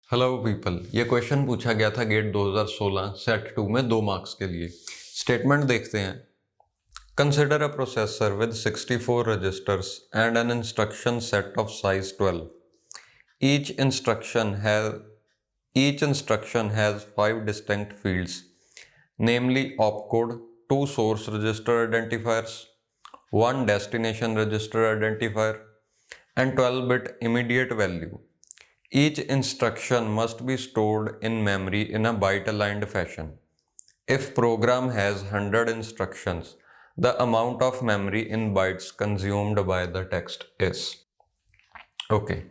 Hello people, ये question पूछा गया था गेट 2016 सेट 2 में 2 मार्क्स के लिए। स्टेटमेंट देखते हैं। Consider a processor with 64 registers and an instruction set of size 12. Each instruction has 5 distinct fields, namely opcode, 2 source register identifiers, 1 destination register identifier, and 12-bit immediate value. Each instruction must be stored in memory in a byte-aligned fashion. If program has 100 instructions, the amount of memory in bytes consumed by the text is. Okay.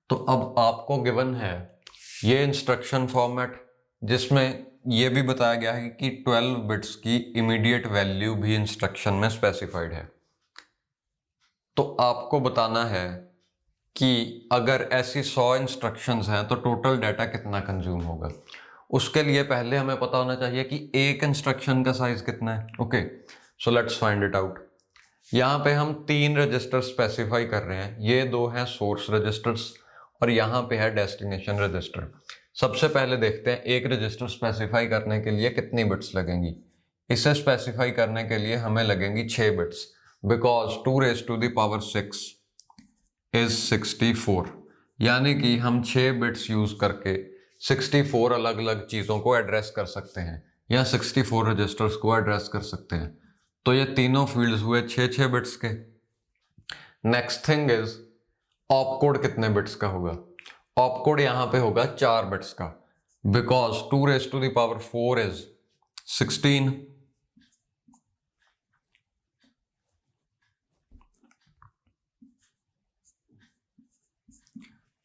तो अब आपको given है ये instruction format जिसमें ये भी बताया गया है कि 12 बिट्स की इमीडिएट वैल्यू भी इंस्ट्रक्शन में स्पेसिफाइड है। तो आपको बताना है कि अगर ऐसी 100 इंस्ट्रक्शंस हैं तो टोटल डाटा कितना कंज्यूम होगा। उसके लिए पहले हमें पता होना चाहिए कि एक इंस्ट्रक्शन का साइज कितना है। Okay, so let's find it out. यहाँ पे हम 3 रजिस्टर स्पेसिफाई कर रहे हैं। ये 2 हैं सोर्स रजिस्टर्स और यहाँ पे है डेस्टिनेशन रजिस्टर। सबसे पहले देखते हैं एक रजिस्टर स्पेसिफाई करने के लिए कितनी बिट्स लगेंगी। इसे स्पेसिफाई करने के लिए हमें लगेंगी 6 बिट्स, बिकॉज 2⁶ इज 64, यानी कि हम 6 बिट्स यूज करके 64 अलग अलग चीजों को एड्रेस कर सकते हैं या 64 रजिस्टर्स को एड्रेस कर सकते हैं। तो ये तीनों फील्ड्स हुए 6 बिट्स के। नेक्स्ट थिंग इज ऑपकोड कितने बिट्स का होगा। ऑपकोड यहां पे होगा 4 बिट्स का, बिकॉज 2⁴ इज 16।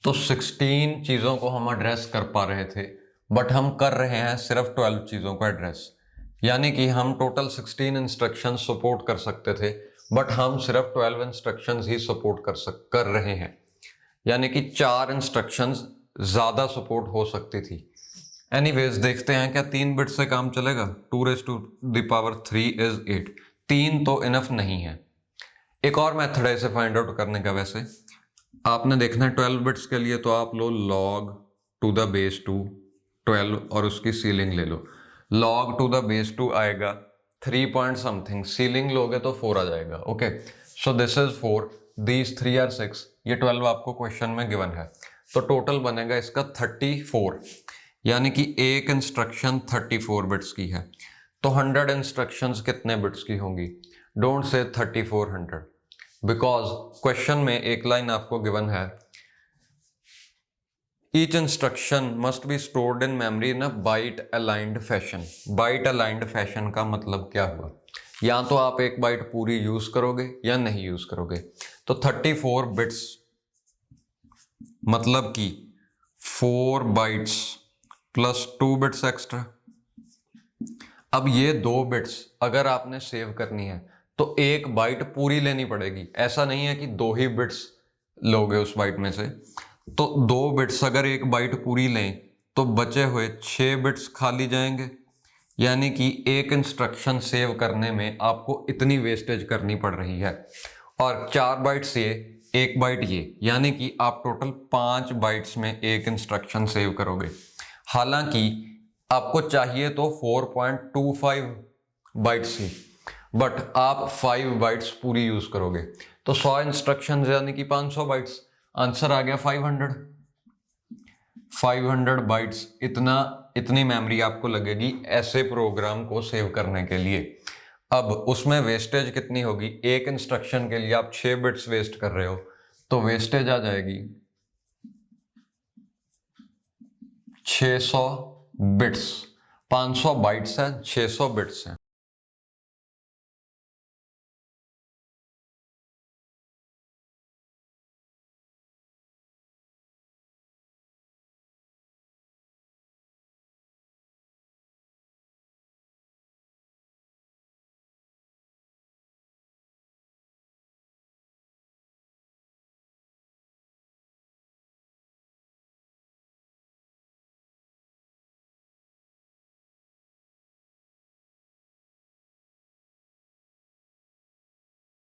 तो 16 चीजों को हम एड्रेस कर पा रहे थे, बट हम कर रहे हैं सिर्फ 12 चीजों को एड्रेस, यानी कि हम टोटल 16 इंस्ट्रक्शन सपोर्ट कर सकते थे, बट हम सिर्फ 12 इंस्ट्रक्शंस ही सपोर्ट कर रहे हैं, यानी कि 4 इंस्ट्रक्शंस ज्यादा सपोर्ट हो सकती थी। एनीवेज देखते हैं क्या 3 बिट से काम चलेगा। 2⁵ इज 8। 3 तो इनफ नहीं है। एक और मेथड है इसे फाइंड आउट करने का। वैसे आपने देखना है 12 बिट्स के लिए तो आप लो log2 12 और उसकी सीलिंग ले लो। log2 आएगा 3 पॉइंट समथिंग, सीलिंग लोगे तो 4 आ जाएगा। Okay, so this is 4, these 3 are 6, ये 12 आपको क्वेश्चन में गिवन है। तो टोटल बनेगा इसका 34, यानी कि एक इंस्ट्रक्शन 34 बिट्स की है। तो 100 इंस्ट्रक्शंस कितने बिट्स की होंगी। डोंट से 3400, बिकॉज क्वेश्चन में एक लाइन आपको गिवन है, each instruction must be stored in memory in a byte aligned fashion. Byte aligned fashion का मतलब क्या हुआ, या तो आप एक बाइट पूरी यूज करोगे या नहीं यूज करोगे। तो 34 बिट्स मतलब कि 4 बाइट्स प्लस 2 बिट्स एक्स्ट्रा। अब ये 2 बिट्स अगर आपने सेव करनी है तो एक बाइट पूरी लेनी पड़ेगी। ऐसा नहीं है कि 2 ही बिट्स लोगे उस बाइट में से। तो 2 बिट्स अगर एक बाइट पूरी लें तो बचे हुए 6 बिट्स खाली जाएंगे, यानी कि एक इंस्ट्रक्शन सेव करने में आपको इतनी वेस्टेज करनी पड़ रही है। और 4 बाइट्स ये, 1 बाइट ये, यानी कि आप टोटल 5 बाइट्स में एक इंस्ट्रक्शन सेव करोगे। हालांकि आपको चाहिए तो 4.25 बाइट्स ही, बट आप 5 बाइट्स पूरी यूज करोगे। तो 100 इंस्ट्रक्शंस यानी कि 500 बाइट्स। आंसर आ गया 500 बाइट्स। इतनी मेमोरी आपको लगेगी ऐसे प्रोग्राम को सेव करने के लिए। अब उसमें वेस्टेज कितनी होगी। एक इंस्ट्रक्शन के लिए आप 6 बिट्स वेस्ट कर रहे हो, तो वेस्टेज आ जाएगी 600 बिट्स। 500 बाइट्स है, 600 बिट्स हैं।